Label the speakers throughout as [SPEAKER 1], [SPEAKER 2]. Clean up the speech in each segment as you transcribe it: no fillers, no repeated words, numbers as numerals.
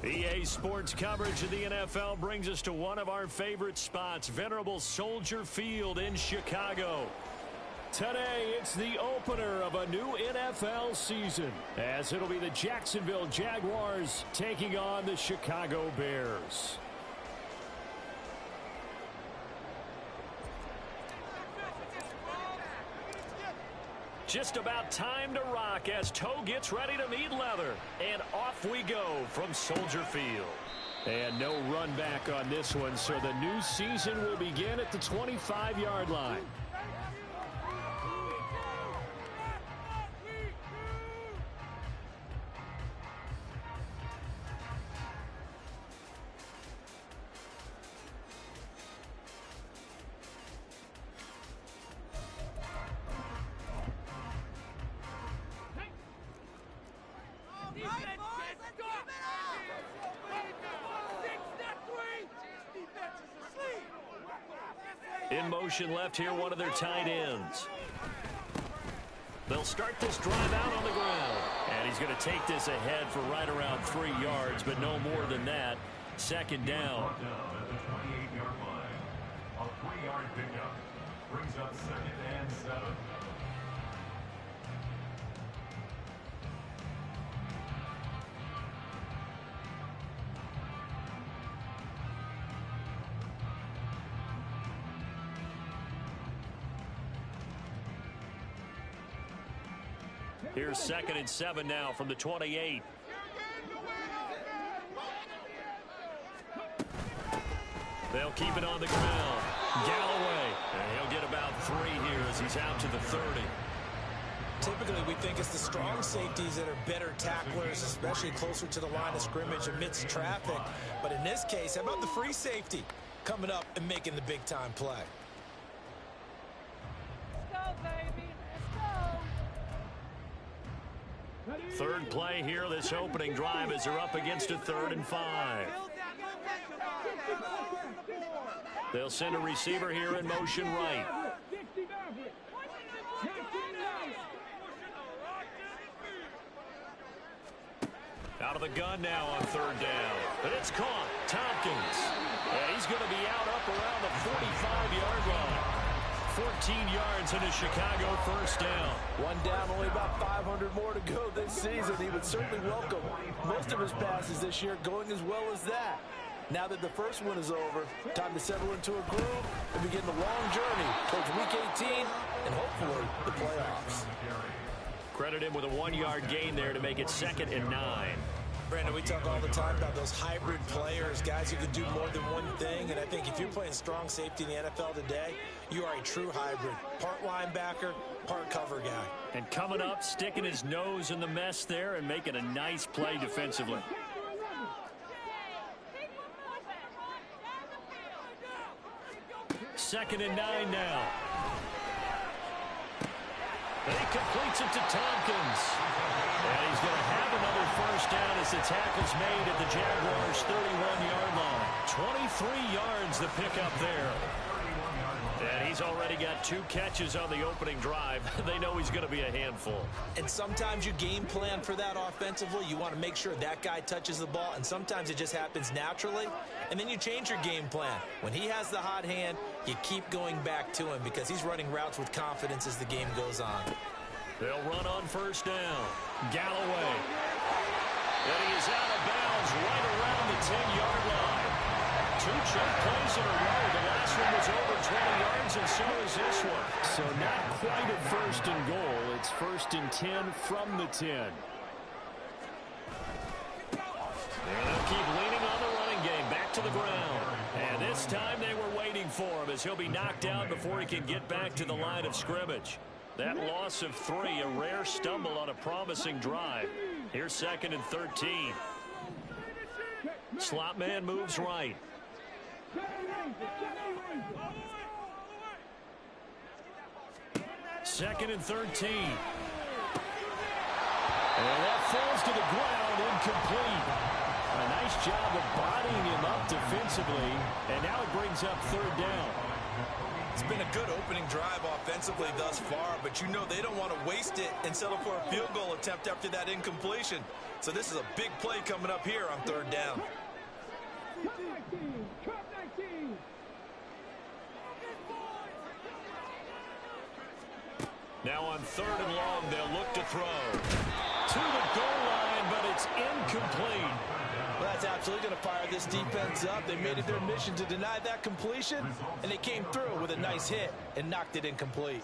[SPEAKER 1] EA Sports coverage of the NFL brings us to one of our favorite spots, venerable Soldier Field in Chicago. Today, it's the opener of a new NFL season, as it'll be the Jacksonville Jaguars taking on the Chicago Bears. Just about time to rock as toe gets ready to meet leather. And off we go from Soldier Field. And no run back on this one, so the new season will begin at the 25-yard line. In motion left here, one of their tight ends. They'll start this drive out on the ground. And he's going to take this ahead for right around 3 yards, but no more than that. Second down.
[SPEAKER 2] At the 28-yard line. A 3-yard pickup brings up 2nd and 7.
[SPEAKER 1] Here's 2nd and 7 now from the 28. They'll keep it on the ground. Galloway. And he'll get about 3 here as he's out to the 30.
[SPEAKER 3] Typically, we think it's the strong safeties that are better tacklers, especially closer to the line of scrimmage amidst traffic. But in this case, how about the free safety coming up and making the big-time play?
[SPEAKER 1] Third play here, this opening drive as they're up against a 3rd and 5. They'll send a receiver here in motion right. Out of the gun now on 3rd down. But it's caught. Tompkins. And he's going to be out up around the 45-yard line. 14 yards and a Chicago first down.
[SPEAKER 4] One down, only about 500 more to go this season. He would certainly welcome most of his passes this year going as well as that. Now that the first one is over, time to settle into a groove and begin the long journey towards Week 18 and hopefully the playoffs.
[SPEAKER 1] Credit him with a 1-yard gain there to make it 2nd and 9.
[SPEAKER 3] Brandon, we talk all the time about those hybrid players, guys who can do more than one thing. And I think if you're playing strong safety in the NFL today, you are a true hybrid. Part linebacker, part cover guy.
[SPEAKER 1] And coming up, sticking his nose in the mess there and making a nice play defensively. Second and 9 now. And he completes it to Tompkins. And he's going to have another first down as the tackle's made at the Jaguars' 31-yard line. 23 yards the pickup there. And he's already got 2 catches on the opening drive. They know he's going to be a handful.
[SPEAKER 3] And sometimes you game plan for that offensively. You want to make sure that guy touches the ball, and sometimes it just happens naturally. And then you change your game plan. When he has the hot hand, you keep going back to him because he's running routes with confidence as the game goes on.
[SPEAKER 1] They'll run on first down. Galloway. And he is out of bounds right around the 10-yard line. 2 check plays in a row. The last one was over 20 yards, and so is this one. So not quite a 1st and goal. It's 1st and 10 from the 10. And they'll keep leaning on the running game. Back to the ground. And this time they were waiting for him as he'll be knocked down before he can get back to the line of scrimmage. That loss of 3, a rare stumble on a promising drive. Here's 2nd and 13. Slot man moves right. Second and 13. And that falls to the ground, incomplete. A nice job of bodying him up defensively. And now it brings up 3rd down.
[SPEAKER 3] It's been a good opening drive offensively thus far, but you know they don't want to waste it and settle for a field goal attempt after that incompletion. So this is a big play coming up here on third down.
[SPEAKER 1] Now on third and long, they'll look to throw. To the goal line, but it's incomplete.
[SPEAKER 4] Well, that's absolutely going to fire this defense up. They made it their mission to deny that completion, and they came through with a nice hit and knocked it incomplete.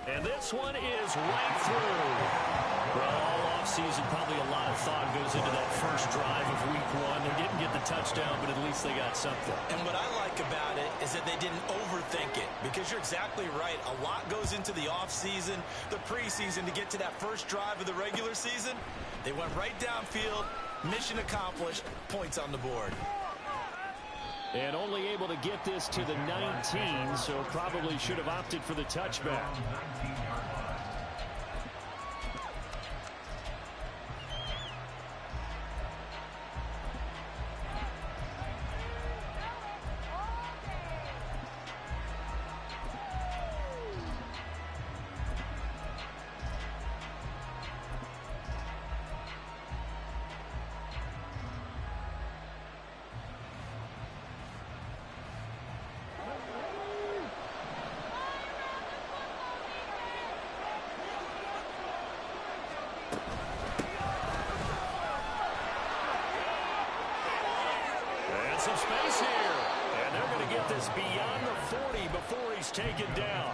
[SPEAKER 1] And this one is right through. Well, all offseason, probably a lot of thought goes into that first drive of week one. They didn't get the touchdown, but at least they got something.
[SPEAKER 3] And what I like about it is that they didn't overthink it, because you're exactly right. A lot goes into the offseason, the preseason to get to that first drive of the regular season. They went right downfield, mission accomplished, points on the board.
[SPEAKER 1] And only able to get this to the 19, so probably should have opted for the touchback. Some space here, and they're going to get this beyond the 40 before he's taken down.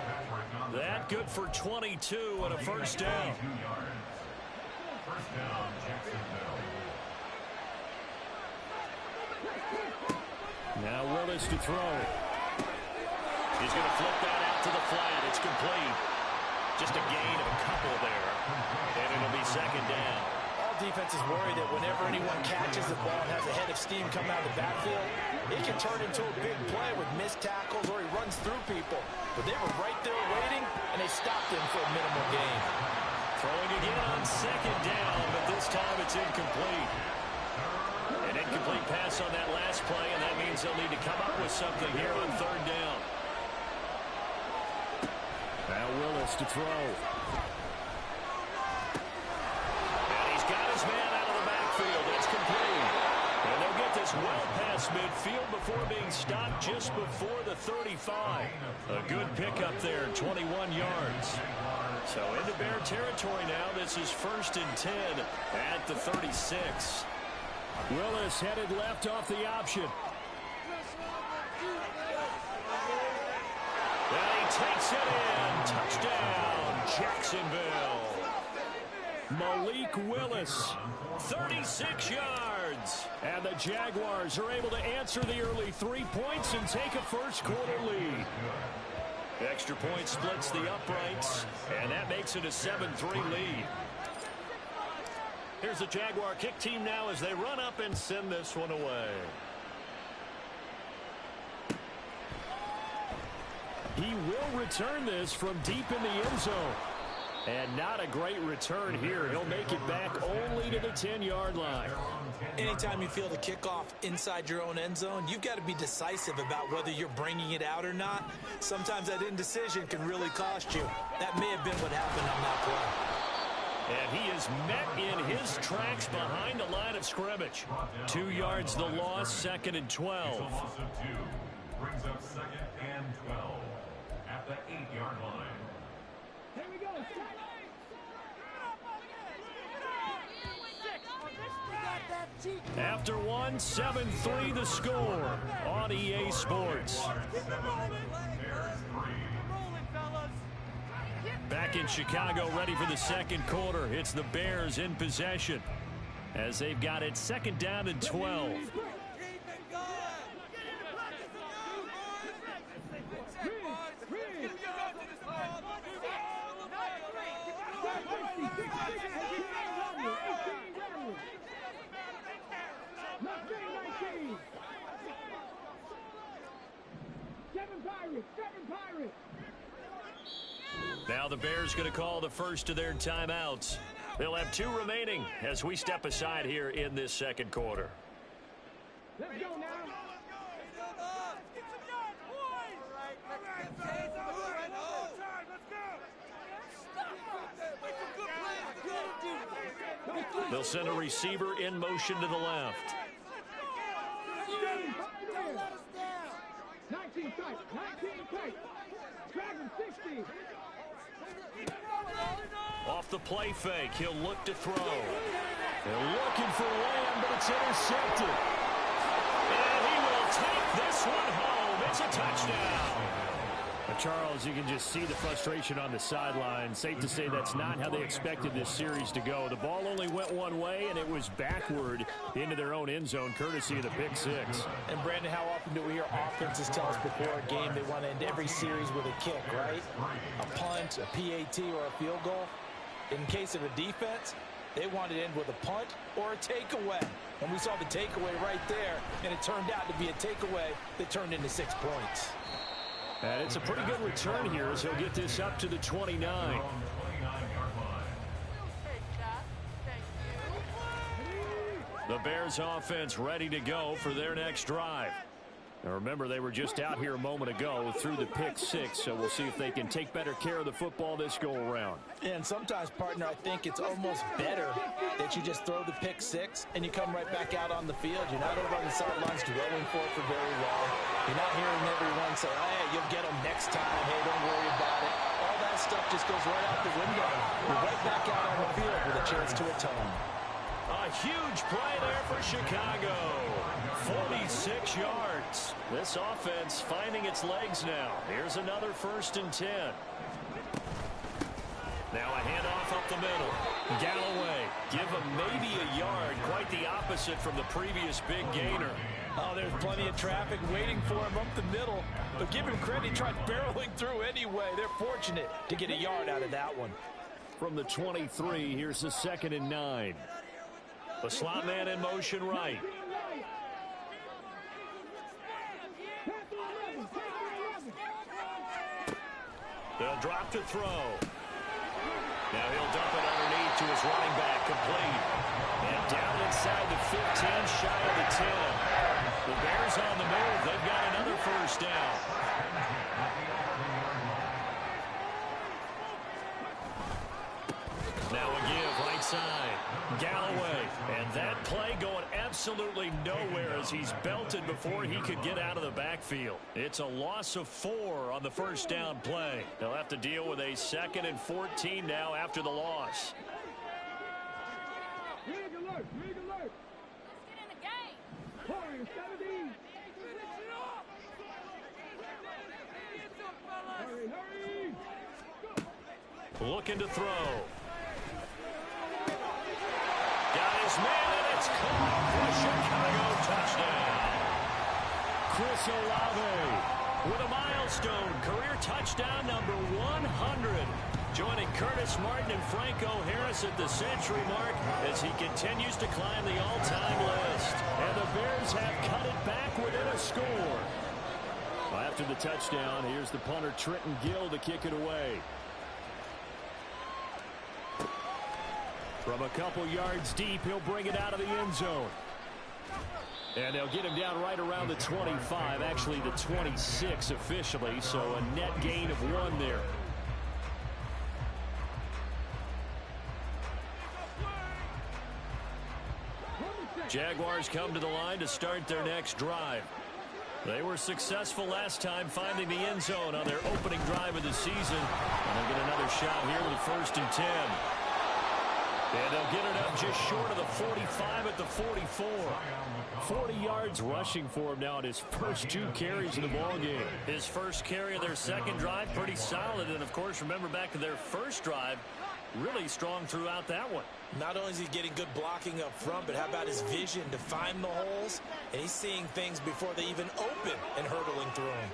[SPEAKER 1] That good for 22 and a first down.
[SPEAKER 2] First down, Jacksonville.
[SPEAKER 1] Now Willis to throw. He's going to flip that out to the flat. It's complete. Just a gain of a couple there, and it'll be second down.
[SPEAKER 4] Defenses worry that whenever anyone catches the ball and has a head of steam coming out of the backfield, it can turn into a big play with missed tackles or he runs through people. But they were right there waiting, and they stopped him for a minimal gain.
[SPEAKER 1] Throwing again on second down, but this time it's incomplete. An incomplete pass on that last play, and that means they'll need to come up with something here on third down. Now Willis to throw. Man out of the backfield. It's complete. And they'll get this well past midfield before being stopped just before the 35. A good pickup there, 21 yards. So into Bear territory now. This is 1st and 10 at the 36. Willis headed left off the option. And he takes it in. Touchdown, Jacksonville. Malik Willis, 36 yards. And the Jaguars are able to answer the early 3 points and take a first-quarter lead. Extra point splits the uprights, and that makes it a 7-3 lead. Here's the Jaguar kick team now as they run up and send this one away. He will return this from deep in the end zone. And not a great return here. He'll make it back only to the 10-yard line.
[SPEAKER 3] Anytime you feel the kickoff inside your own end zone, you've got to be decisive about whether you're bringing it out or not. Sometimes that indecision can really cost you. That may have been what happened on that play.
[SPEAKER 1] And he is met in his tracks behind the line of scrimmage. 2 yards the loss, 2nd and 12.
[SPEAKER 2] Loss of 2 brings up 2nd and 12 at the 8-yard line.
[SPEAKER 5] Here we go.
[SPEAKER 1] After one, 7-3 the score on EA Sports. Back in Chicago, ready for the second quarter. It's the Bears in possession as they've got it 2nd down and 12. Now the Bears going to call the first of their timeouts. They'll have 2 remaining as we step aside here in this second quarter.
[SPEAKER 5] Let's go now.
[SPEAKER 1] They'll send a receiver in motion to the left.
[SPEAKER 5] 19 tight, 19 tight. Dragon 60.
[SPEAKER 1] Off the play fake, he'll look to throw. They're looking for Lamb, but it's intercepted. And he will take this one home. It's a touchdown.
[SPEAKER 6] Charles, you can just see the frustration on the sideline. Safe to say that's not how they expected this series to go. The ball only went one way, and it was backward into their own end zone, courtesy of the pick six.
[SPEAKER 3] And, Brandon, how often do we hear offenses tell us before a game they want to end every series with a kick, right? A punt, a PAT, or a field goal. In case of a defense, they want to end with a punt or a takeaway. And we saw the takeaway right there, and it turned out to be a takeaway that turned into 6 points.
[SPEAKER 6] And it's a pretty good return here as he'll get this up to the 29.
[SPEAKER 1] The Bears offense ready to go for their next drive.
[SPEAKER 6] Now remember, they were just out here a moment ago through the pick six, so we'll see if they can take better care of the football this go around.
[SPEAKER 3] And sometimes, partner, I think it's almost better that you just throw the pick six and you come right back out on the field. You're not over on the sidelines dwelling for it for very long. You're not hearing everyone say, hey, you'll get them next time. Hey, don't worry about it. All that stuff just goes right out the window. You're right back out on the field with a chance to atone.
[SPEAKER 1] A huge play there for Chicago. 46 yards. This offense finding its legs now. Here's another 1st and 10. Now a handoff up the middle. Galloway, give him maybe a yard. Quite the opposite from the previous big gainer.
[SPEAKER 3] Oh, there's plenty of traffic waiting for him up the middle. But give him credit, he tried barreling through anyway. They're fortunate to get a yard out of that one.
[SPEAKER 6] From the 23, here's the 2nd and 9.
[SPEAKER 1] The slot man in motion right. They'll drop to throw. Now he'll dump it underneath to his running back, complete. And down inside the 15, shy of the 10. The Bears on the move. They've got another 1st down. Now a give right side. Galloway. And that play going absolutely nowhere as he's belted before he could get out of the backfield. It's a loss of 4 on the 1st down play. They'll have to deal with a 2nd and 14 now after the loss.
[SPEAKER 5] Rig alert, rig alert.
[SPEAKER 7] Let's get in the game.
[SPEAKER 5] Pouring 17. Hurry, hurry.
[SPEAKER 1] Looking to throw. Got his man, and it's caught for a Chicago touchdown.
[SPEAKER 6] Chris Olave
[SPEAKER 1] With a milestone career touchdown number 100. Joining Curtis Martin and Franco Harris at the century mark as he continues to climb the all-time list.
[SPEAKER 6] And the Bears have cut it back within a score. After the touchdown, here's the punter Trenton Gill to kick it away. From a couple yards deep, he'll bring it out of the end zone. And they'll get him down right around the 25, actually the 26 officially, so a net gain of 1 there.
[SPEAKER 1] Jaguars come to the line to start their next drive. They were successful last time finding the end zone on their opening drive of the season. And they'll get another shot here with a 1st and 10. And they'll get it up just short of the 45 at the 44.
[SPEAKER 6] 40 yards rushing for him now in his first 2 carries in the ballgame.
[SPEAKER 1] His first carry of their second drive, pretty solid. And, of course, remember back to their first drive, really strong throughout that one.
[SPEAKER 3] Not only is he getting good blocking up front, but how about his vision to find the holes? And he's seeing things before they even open and hurdling through them.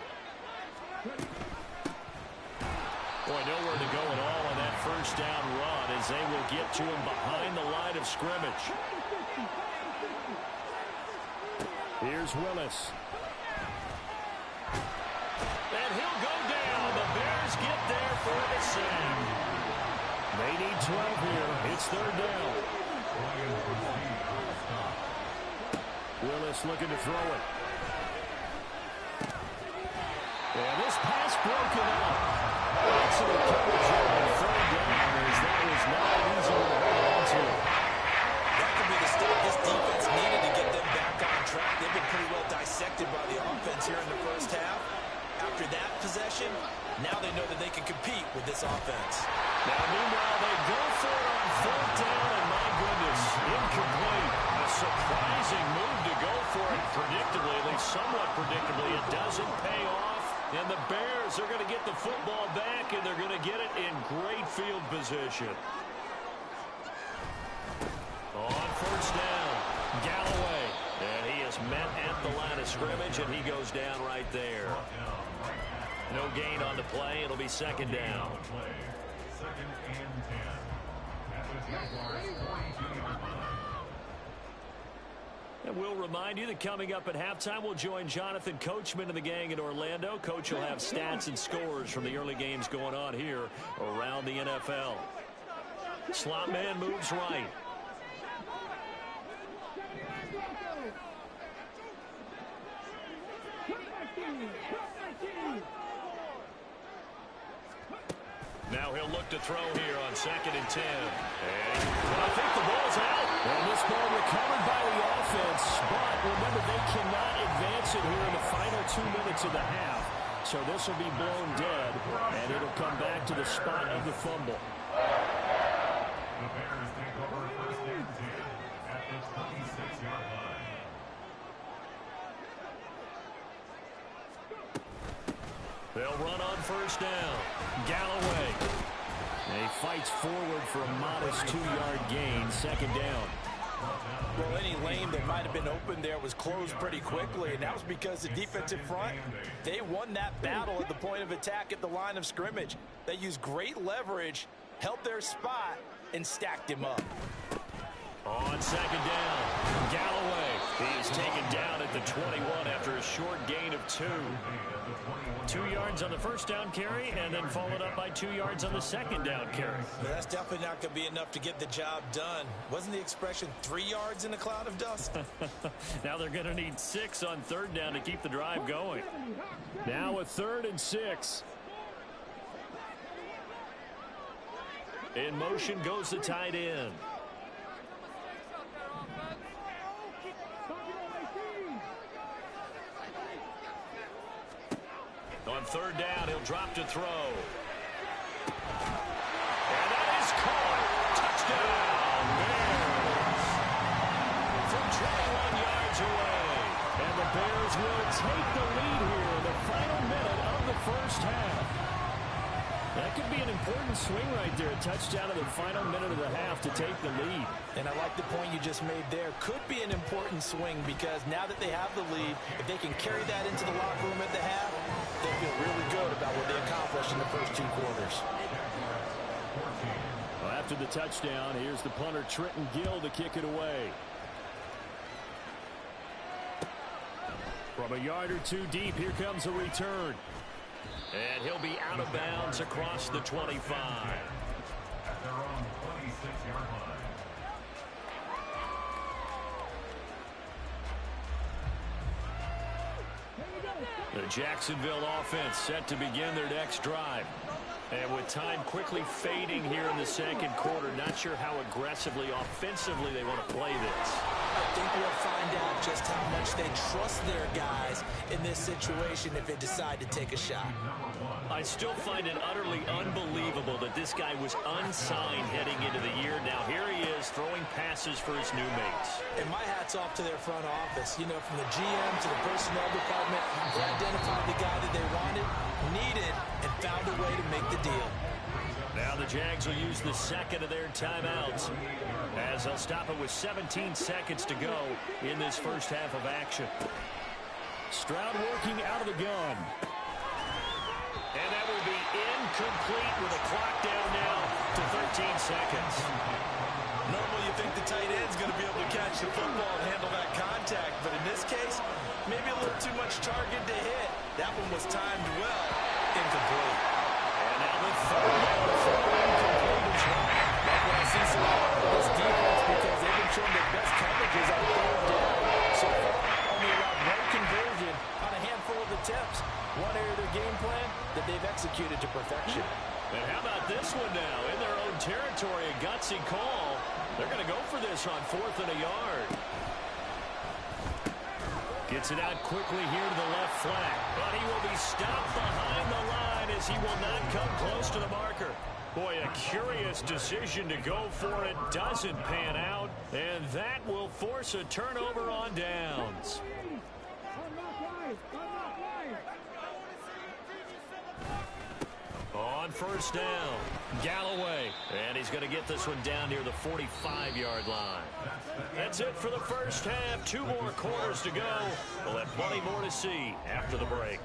[SPEAKER 1] Boy, nowhere to go at all on that 1st down run as they will get to him behind the line of scrimmage.
[SPEAKER 6] Here's Willis.
[SPEAKER 1] And he'll go down. The Bears get there for the save.
[SPEAKER 6] They need 12 here. It's 3rd down. Willis looking to throw it. And this pass broken up. Excellent coverage on 3rd down as that was not easy to hold on to.
[SPEAKER 3] pretty well dissected by the offense here in the first half. After that possession, now they know that they can compete with this offense.
[SPEAKER 1] Now, meanwhile, they go for it on fourth down, and my goodness, incomplete. A surprising move to go for it predictably, at least somewhat predictably. It doesn't pay off, and the Bears are going to get the football back, and they're going to get it in great field position. On first down, Galloway. And he is met at the line of scrimmage, and he goes down right there. No gain on the play. It'll be second down.
[SPEAKER 2] Second and 10. At the Jaguars' 42-yard line.
[SPEAKER 1] And we'll remind you that coming up at halftime, we'll join Jonathan Coachman and the gang in Orlando. Coach will have stats and scores from the early games going on here around the NFL. Slot man moves right. Now he'll look to throw here on second and 10. And I think the ball's out.
[SPEAKER 6] And this ball recovered by the offense, but remember, they cannot advance it here in the final 2 minutes of the half. So this will be blown dead, and it'll come back to the spot of the fumble.
[SPEAKER 2] The Bears take over first and 10 at the 26-yard line.
[SPEAKER 1] They'll run on first down. Galloway.
[SPEAKER 6] And he fights forward for a modest 2-yard gain, second down.
[SPEAKER 4] Well, any lane that might have been open there was closed pretty quickly, and that was because the defensive front, they won that battle at the point of attack at the line of scrimmage. They used great leverage, held their spot, and stacked him up.
[SPEAKER 1] On second down, Galloway. He's taken down at the 21 after a short gain of 2. 2 yards on the first down carry, and then followed up by 2 yards on the second down carry.
[SPEAKER 3] But that's definitely not going to be enough to get the job done. Wasn't the expression 3 yards in a cloud of dust?
[SPEAKER 1] Now they're going to need 6 on third down to keep the drive going.
[SPEAKER 6] Now a 3rd and 6.
[SPEAKER 1] In motion goes the tight end. On third down, he'll drop to throw. And that is caught. Touchdown, Bears. From 21 yards away.
[SPEAKER 6] And the Bears will take the lead here in the final minute of the first half. That could be an important swing right there. A touchdown in the final minute of the half to take the lead.
[SPEAKER 4] And I like the point you just made there. Could be an important swing because now that they have the lead, if they can carry that into the locker room at the half, they feel really good about what they accomplished in the first 2 quarters.
[SPEAKER 6] Well, after the touchdown, here's the punter, Trenton Gill, to kick it away. From a yard or 2 deep, here comes a return.
[SPEAKER 1] And he'll be out of bounds across the 25.
[SPEAKER 2] At their own 26-yard line.
[SPEAKER 1] The Jacksonville offense set to begin their next drive. And with time quickly fading here in the second quarter, not sure how aggressively, offensively they want to play this.
[SPEAKER 3] I think we'll find out just how much they trust their guys in this situation if they decide to take a shot.
[SPEAKER 1] I still find it utterly unbelievable that this guy was unsigned heading into the year. Now here he is throwing passes for his new mates.
[SPEAKER 3] And my hat's off to their front office. You know, from the GM to the personnel department, they identified the guy that they wanted, needed, and found a way to make the deal.
[SPEAKER 1] Now the Jags will use the second of their timeouts as they'll stop it with 17 seconds to go in this first half of action.
[SPEAKER 6] Stroud working out of the gun.
[SPEAKER 1] And that will be incomplete with a clock down now to 13 seconds.
[SPEAKER 4] Normally you think the tight end's going to be able to catch the football and handle that contact, but in this case, maybe a little too much target to hit. That one was timed well. Incomplete.
[SPEAKER 1] And now the third down throw incomplete as well.
[SPEAKER 4] That's what I see so far with this defense because they've been showing their best coverages on third down. So far, only allowed 1 conversion on a handful of attempts. One area of their game plan that they've executed to perfection.
[SPEAKER 1] And how about this one now? In their own territory, a gutsy call. They're going to go for this on 4th and a yard. Gets it out quickly here to the left flank. But he will be stopped behind the line as he will not come close to the marker. Boy, a curious decision to go for it. Doesn't pan out. And that will force a turnover on downs. On first down, Galloway. And he's going to get this one down near the 45-yard line. That's it for the first half. 2 more quarters to go. We'll have plenty more to see after the break.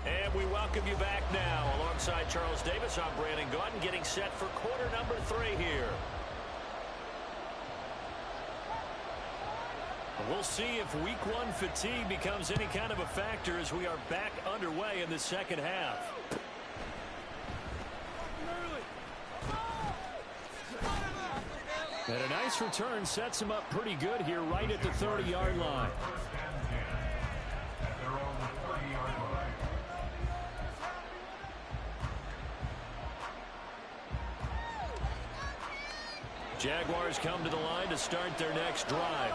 [SPEAKER 1] And we welcome you back now. Alongside Charles Davis, I'm Brandon Gaudin, getting set for quarter number 3 here. We'll see if week 1 fatigue becomes any kind of a factor as we are back underway in the second half. And a nice return sets him up pretty good here right at the 30-yard line. Jaguars come to the line to start their next drive.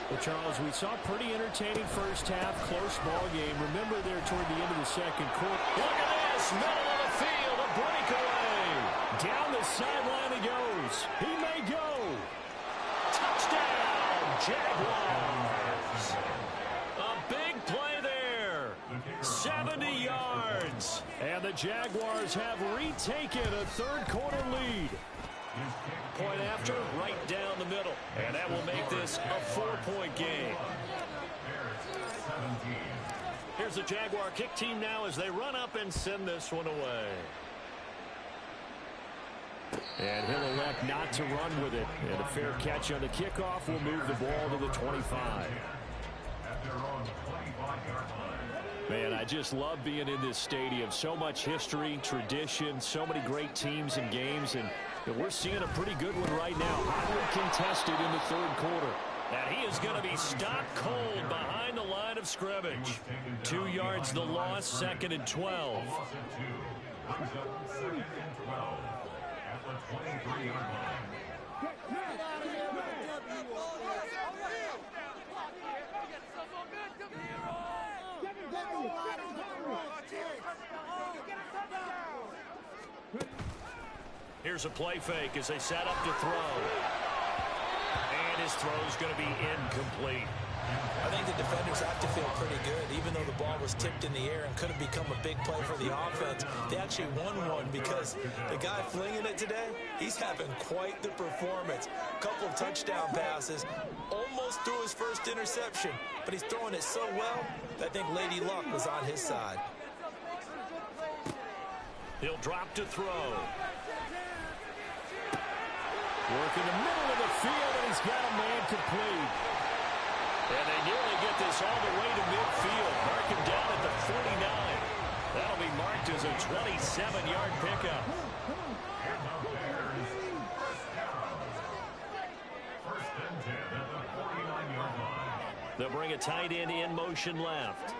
[SPEAKER 6] Well, Charles, we saw a pretty entertaining first half, close ball game. Remember there toward the end of the second quarter.
[SPEAKER 1] Look at this, middle of the field, a breakaway.
[SPEAKER 6] Down the sideline he goes. He may go.
[SPEAKER 1] Touchdown, Jaguars. A big play there. 70 yards.
[SPEAKER 6] And the Jaguars have retaken a third-quarter lead.
[SPEAKER 1] Point after, right down the middle. And that will make this a 4-point game. Here's the Jaguar kick team now as they run up and send this one away.
[SPEAKER 6] And he'll elect not to run with it. And a fair catch on the kickoff will move the ball to the 25. Man, I just love being in this stadium. So much history, tradition, so many great teams and games. And we're seeing a pretty good one right now. Hotly contested in the third quarter.
[SPEAKER 1] And he is going to be stopped cold behind the line of scrimmage. 2 yards the loss, 2nd and 12. Here's a play fake as they set up to throw. And his throw is going to be incomplete.
[SPEAKER 3] I think the defenders have to feel pretty good. Even though the ball was tipped in the air and could have become a big play for the offense, they actually won one because the guy flinging it today, he's having quite the performance. A couple of touchdown passes, almost threw his first interception, but he's throwing it so well that I think Lady Luck was on his side.
[SPEAKER 1] He'll drop to throw.
[SPEAKER 6] Work in the middle of the field, and he's got a man complete.
[SPEAKER 1] And they nearly get this all the way to midfield. Mark him down at the 49. That'll be marked as a 27-yard pickup. They'll bring a tight end in motion left.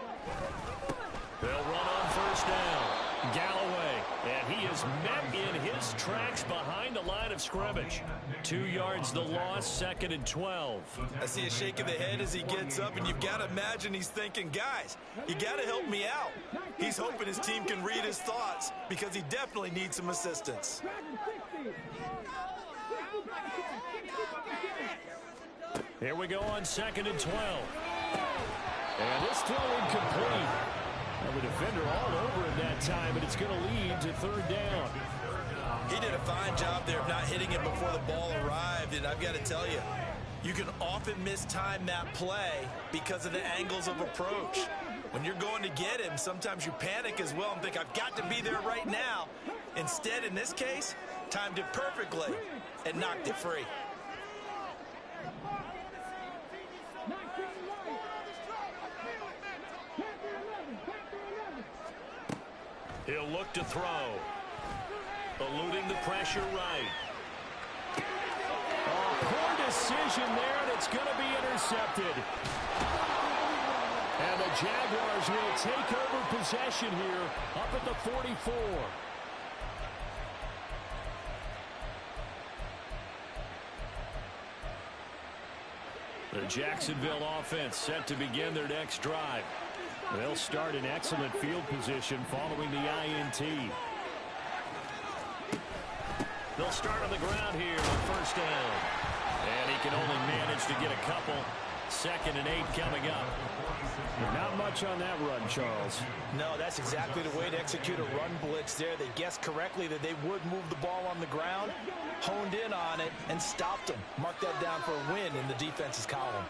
[SPEAKER 1] They'll run on first down. Galloway, and he is met in his tracks behind the line of scrimmage. 2 yards the loss, 2nd and 12.
[SPEAKER 3] I see a shake of the head as he gets up, and you've got to imagine he's thinking, guys, you got to help me out. He's hoping his team can read his thoughts because he definitely needs some assistance.
[SPEAKER 1] Here we go on 2nd and 12.
[SPEAKER 6] And this throw incomplete. Well, the defender all over him that time, but it's going to lead to third down.
[SPEAKER 3] He did a fine job there of not hitting it before the ball arrived, and I've got to tell you, you can often mistime that play because of the angles of approach. When you're going to get him, sometimes you panic as well and think, I've got to be there right now. Instead, in this case, timed it perfectly and knocked it free.
[SPEAKER 1] He'll look to throw. Eluding the pressure right.
[SPEAKER 6] Oh, poor decision there, and it's going to be intercepted. And the Jaguars will take over possession here up at the 44. The Jacksonville offense set to begin their next drive. They'll start in excellent field position following the INT. They'll start on the ground here on first down. And he can only manage to get a couple. 2nd and 8 coming up. Not much on that run, Charles.
[SPEAKER 3] No, that's exactly the way to execute a run blitz there. They guessed correctly that they would move the ball on the ground, honed in on it, and stopped them. Mark that down for a win in the defense's column.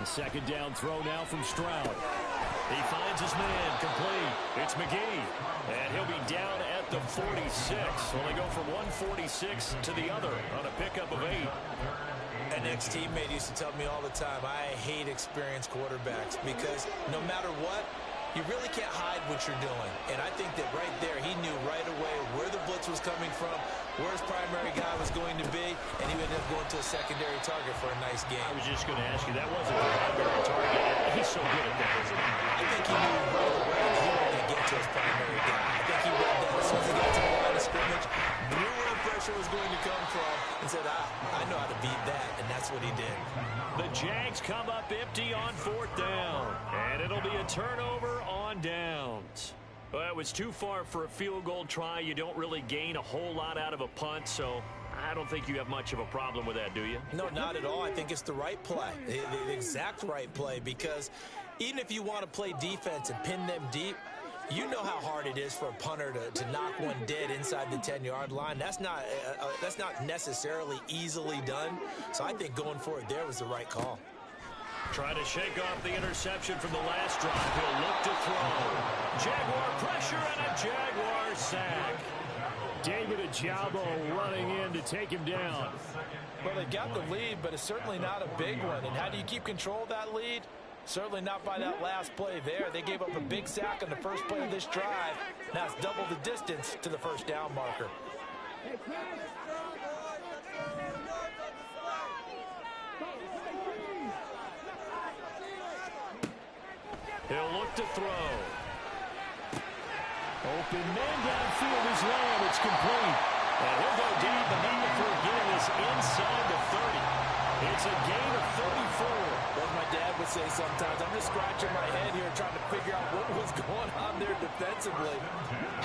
[SPEAKER 6] The 2nd down throw now from Stroud. He finds his man, complete. It's McGee. And he'll be down at the 46. Well, they go from 146 to the other on a pickup of 8.
[SPEAKER 3] An ex-teammate used to tell me all the time, I hate experienced quarterbacks because no matter what, you really can't hide what you're doing. And I think that right there, he knew right away where the blitz was coming from, where his primary guy was going to be, and he ended up going to a secondary target for a nice game.
[SPEAKER 6] I was just going to ask you, that wasn't the primary target. He's so good at that, isn't he?
[SPEAKER 3] I think he knew right away that he wasn't going to get to his primary guy. I think he read that as soon as he got to the line of scrimmage, knew where the pressure was going to come from, and said, I know how to beat that, and that's what he did.
[SPEAKER 6] The Jags come up empty on 4th down, and it'll be a turnover on downs. Well, it was too far for a field goal try. You don't really gain a whole lot out of a punt, so I don't think you have much of a problem with that, do you?
[SPEAKER 3] No, not at all. I think it's the right play, the exact right play, because even if you want to play defense and pin them deep, you know how hard it is for a punter to knock one dead inside the 10-yard line. That's not necessarily easily done. So I think going for it there was the right call.
[SPEAKER 6] Trying to shake off the interception from the last drive. He'll look to throw. Jaguar pressure and a Jaguar sack. David Ajabo running in to take him down.
[SPEAKER 4] Well, they got the lead, but it's certainly not a big one. And how do you keep control of that lead? Certainly not by that last play there. They gave up a big sack on the first play of this drive. Now it's double the distance to the first down marker.
[SPEAKER 6] He'll look to throw. Open man downfield is Lamb. It's complete. And he'll go down the middle before getting this inside the 30. It's a gain of 34.
[SPEAKER 4] As my dad would say sometimes, I'm just scratching my head here trying to figure out what was going on there defensively.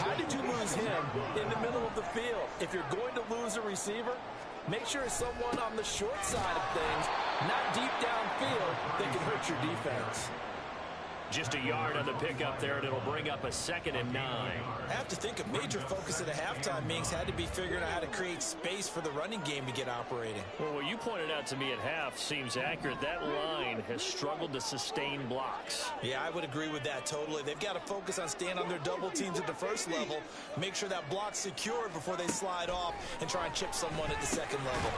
[SPEAKER 4] How did you lose him in the middle of the field? If you're going to lose a receiver, make sure it's someone on the short side of things, not deep downfield, that can hurt your defense.
[SPEAKER 6] Just a yard on the pickup there, and it'll bring up a 2nd and 9.
[SPEAKER 3] I have to think a major focus at a halftime, Minks, had to be figuring out how to create space for the running game to get operating.
[SPEAKER 6] Well, what you pointed out to me at half seems accurate. That line has struggled to sustain blocks.
[SPEAKER 3] Yeah, I would agree with that totally. They've got to focus on staying on their double teams at the first level, make sure that block's secured before they slide off and try and chip someone at the second level.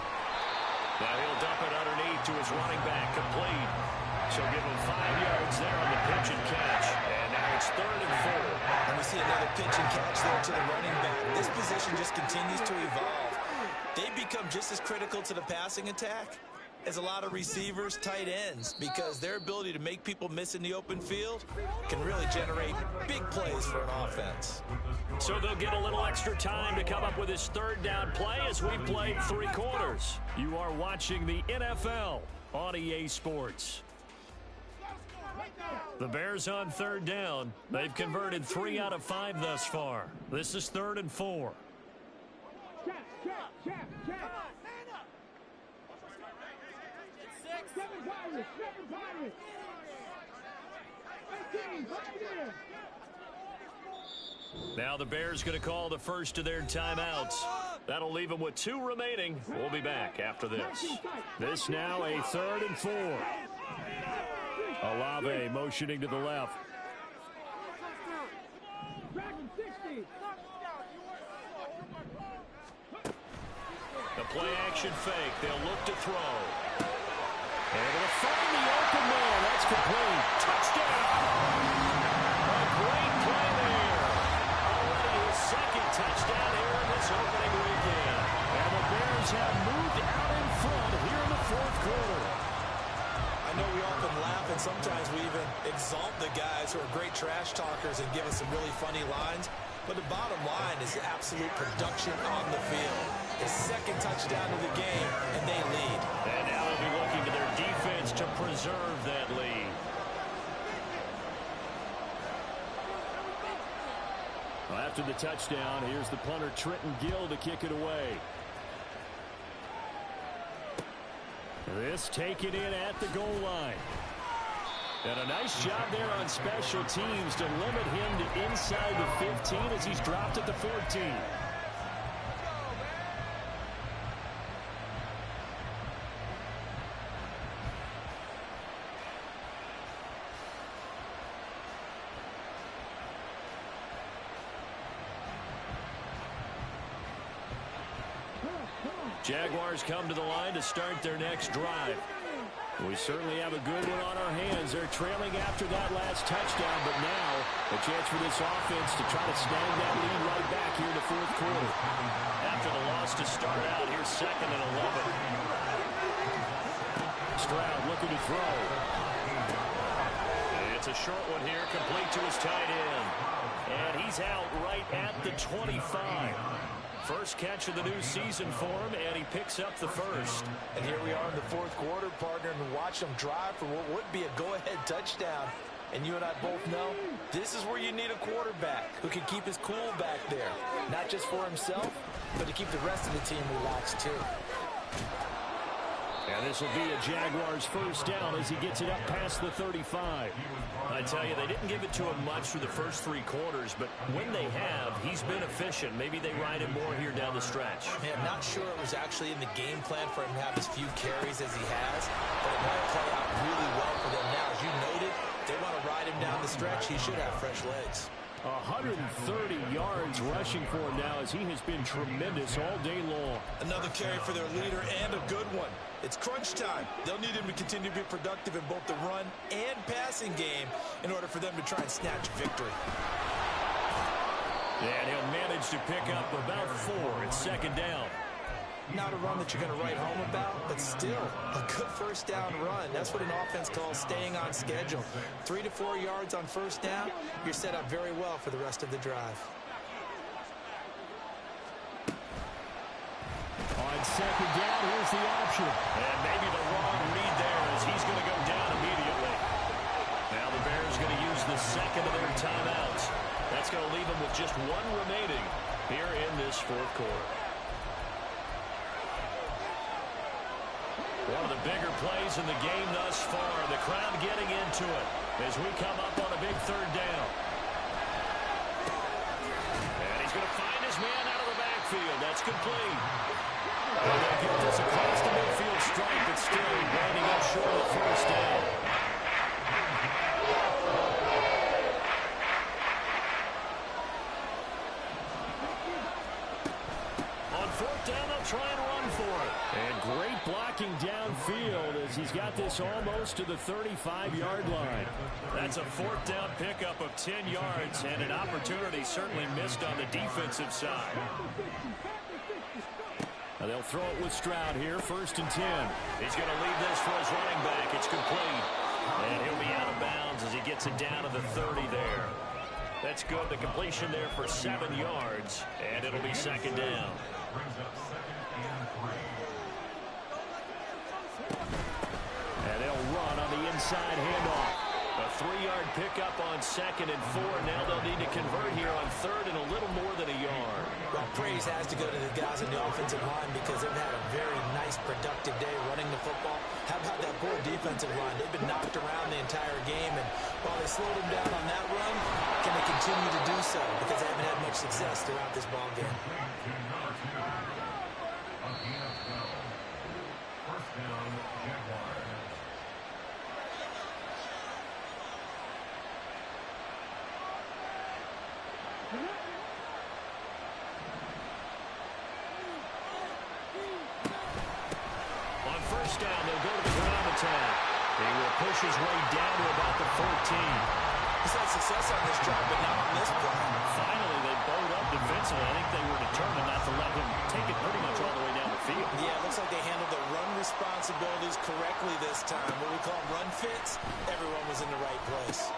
[SPEAKER 6] Now he'll dump it underneath to his running back, complete. She'll give him 5 yards there on the pitch and catch. And now it's 3rd and 4.
[SPEAKER 3] And we see another pitch and catch there to the running back. This position just continues to evolve. They become just as critical to the passing attack as a lot of receivers, tight ends, because their ability to make people miss in the open field can really generate big plays for an offense.
[SPEAKER 6] So they'll get a little extra time to come up with his 3rd down play as we play 3 quarters. You are watching the NFL on EA Sports. The Bears on 3rd down. They've converted 3 out of 5 thus far. This is 3rd and 4. Now the Bears going to call the first of their timeouts. That'll leave them with 2 remaining. We'll be back after this. This now a 3rd and 4. Olave motioning to the left. The play action fake. They'll look to throw. Able to find the open man. That's complete. Touchdown. A great play there. Already his 2nd touchdown here in this opening weekend. And the Bears have moved out in front here in the 4th quarter.
[SPEAKER 3] I know we often laugh, and sometimes we even exalt the guys who are great trash talkers and give us some really funny lines. But the bottom line is absolute production on the field. his second touchdown of the game, and they lead.
[SPEAKER 1] And now they'll be looking to their defense to preserve that lead.
[SPEAKER 6] Well, after the touchdown, here's the punter Trenton Gill to kick it away. This taken in at the goal line. And a nice job there on special teams to limit him to inside the 15 as he's dropped at the 14. Jaguars come to the line to start their next drive. We certainly have a good one on our hands. They're trailing after that last touchdown, but now a chance for this offense to try to snag that lead right back here in the fourth quarter.
[SPEAKER 1] After the loss to start out, here's 2nd and 11.
[SPEAKER 6] Stroud looking to throw.
[SPEAKER 1] It's a short one here, complete to his tight end. And he's out right at the 25. First catch of the new season for him, and he picks up the first.
[SPEAKER 4] And here we are in the fourth quarter, partner, and watch them drive for what would be a go-ahead touchdown. And you and I both know this is where you need a quarterback who can keep his cool back there. Not just for himself, but to keep the rest of the team relaxed too.
[SPEAKER 6] And this will be a Jaguars first down as he gets it up past the 35.
[SPEAKER 1] I tell you, they didn't give it to him much through the first 3 quarters, but when they have, he's been efficient. Maybe they ride him more here down the stretch.
[SPEAKER 3] Man, I'm not sure it was actually in the game plan for him to have as few carries as he has, but it might play out really well for them now. As you noted, they want to ride him down the stretch. He should have fresh legs.
[SPEAKER 6] 130 yards rushing for him now as he has been tremendous all day long.
[SPEAKER 3] Another carry for their leader and a good one. It's crunch time. They'll need him to continue to be productive in both the run and passing game in order for them to try and snatch victory.
[SPEAKER 1] And he'll manage to pick up about 4 at 2nd down.
[SPEAKER 3] Not a run that you're going to write home about, but still a good first down run. That's what an offense calls staying on schedule. 3 to 4 yards on first down, you're set up very well for the rest of the drive.
[SPEAKER 6] On 2nd down, here's the option.
[SPEAKER 1] And maybe the wrong read there as he's going to go down immediately. Now the Bears going to use the 2nd of their timeouts. That's going to leave them with just 1 remaining here in this fourth quarter. One of the bigger plays in the game thus far. The crowd getting into it as we come up on a big 3rd down. And he's going to find his man out of the backfield. That's complete. And they'll get this across the midfield stripe, but still winding up short of the first down. On 4th down, they'll try and run for it.
[SPEAKER 6] And great blocking downfield as he's got this almost to the 35-yard line.
[SPEAKER 1] That's a 4th down pickup of 10 yards and an opportunity certainly missed on the defensive side.
[SPEAKER 6] Now they'll throw it with Stroud here, 1st and 10.
[SPEAKER 1] He's going to leave this for his running back. It's complete. And he'll be out of bounds as he gets it down to the 30 there. That's good. The completion there for 7 yards. And it'll be 2nd down.
[SPEAKER 6] And they'll run on the inside handoff.
[SPEAKER 1] A 3-yard pickup on 2nd and 4. Now they'll need to convert here on 3rd and a little more than a yard.
[SPEAKER 3] Well, praise has to go to the guys on the offensive line because they've had a very nice, productive day running the football. How about that poor defensive line? They've been knocked around the entire game, and while they slowed them down on that run, can they continue to do so? Because they haven't had much success throughout this ball game.
[SPEAKER 2] First down, Jaguars.
[SPEAKER 1] On 1st down, they'll go to the ground attack. He will push his way down to about the 14.
[SPEAKER 3] He's had success on this drive, but not on this play.
[SPEAKER 1] Finally, they bowed up defensively. I think they were determined not to let him take it pretty much all the way down the field.
[SPEAKER 3] Yeah, it looks like they handled the run responsibilities correctly this time. What we call run fits, everyone was in the right place.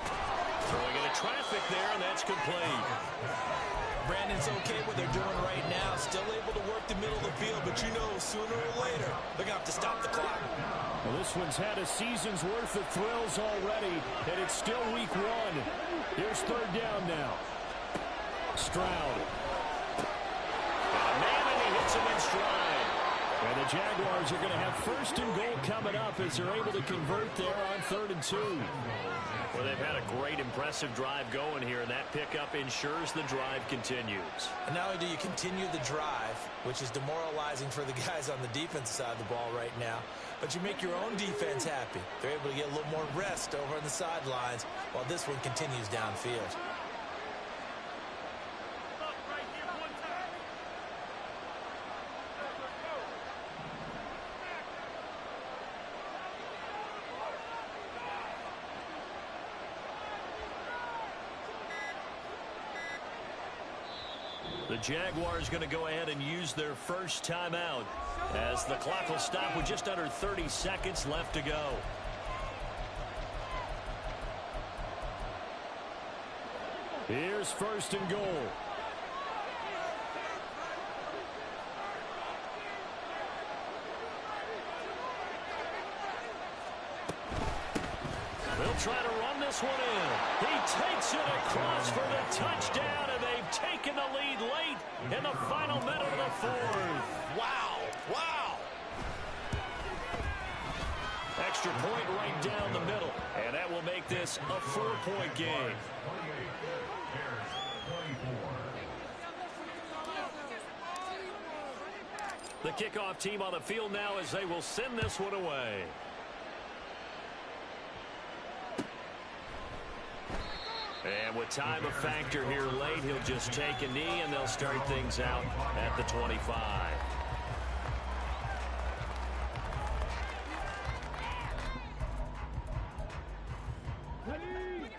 [SPEAKER 1] Throwing into traffic there, and that's complete.
[SPEAKER 3] Brandon's okay what they're doing right now. Still able to work the middle of the field, but you know sooner or later they're going to have to stop the clock.
[SPEAKER 6] Well, this one's had a season's worth of thrills already, and it's still week 1. Here's third down now. Stroud.
[SPEAKER 1] Man, and he hits him in stride.
[SPEAKER 6] And the Jaguars are going to have first and goal coming up as they're able to convert there on 3rd and 2.
[SPEAKER 1] Well, they've had a great, impressive drive going here, and that pickup ensures the drive continues.
[SPEAKER 3] And not only do you continue the drive, which is demoralizing for the guys on the defensive side of the ball right now, but you make your own defense happy. They're able to get a little more rest over on the sidelines while this one continues downfield.
[SPEAKER 1] The Jaguars going to go ahead and use their first timeout as the clock will stop with just under 30 seconds left to go.
[SPEAKER 6] Here's first and goal.
[SPEAKER 1] They'll try to run this one in. He takes it across for the touchdown, and they've taken the lead late in the final minute of the 4th.
[SPEAKER 3] Wow! Wow!
[SPEAKER 1] Extra point right down the middle, and that will make this a 4-point game. The kickoff team on the field now as they will send this one away. And with time a factor here late, he'll just take a knee, and they'll start things out at the 25.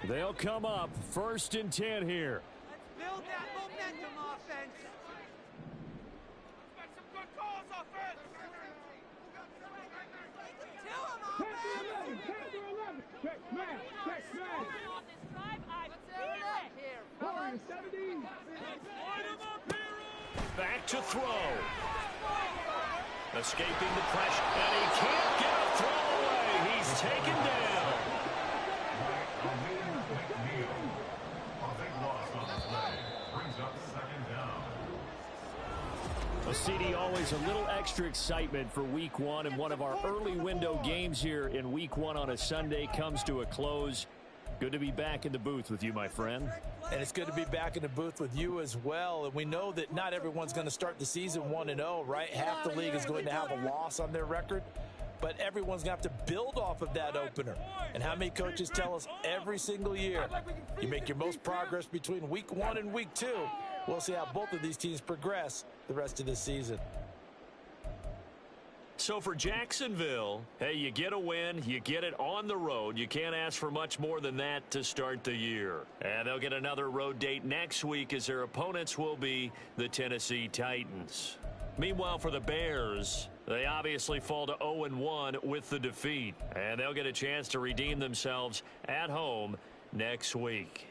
[SPEAKER 6] They'll come up 1st and 10 here.
[SPEAKER 5] Let's build that momentum offense. Got some good calls, offense. Kill him, offense.
[SPEAKER 7] Check man. Check man.
[SPEAKER 1] Back to throw. Escaping the pressure, and he can't get a throw away. He's taken down.
[SPEAKER 2] A big loss on the play. Brings up 2nd down.
[SPEAKER 6] Well, CD, always a little extra excitement for week 1, and one of our early window games here in week 1 on a Sunday comes to a close. Good to be back in the booth with you, my friend.
[SPEAKER 3] And it's good to be back in the booth with you as well. And we know that not everyone's going to start the season 1-0, right? Half the league is going to have a loss on their record. But everyone's going to have to build off of that opener. And how many coaches tell us every single year, you make your most progress between week 1 and week 2. We'll see how both of these teams progress the rest of this season.
[SPEAKER 1] So for Jacksonville, hey, you get a win, you get it on the road. You can't ask for much more than that to start the year. And they'll get another road date next week as their opponents will be the Tennessee Titans. Meanwhile, for the Bears, they obviously fall to 0-1 with the defeat. And they'll get a chance to redeem themselves at home next week.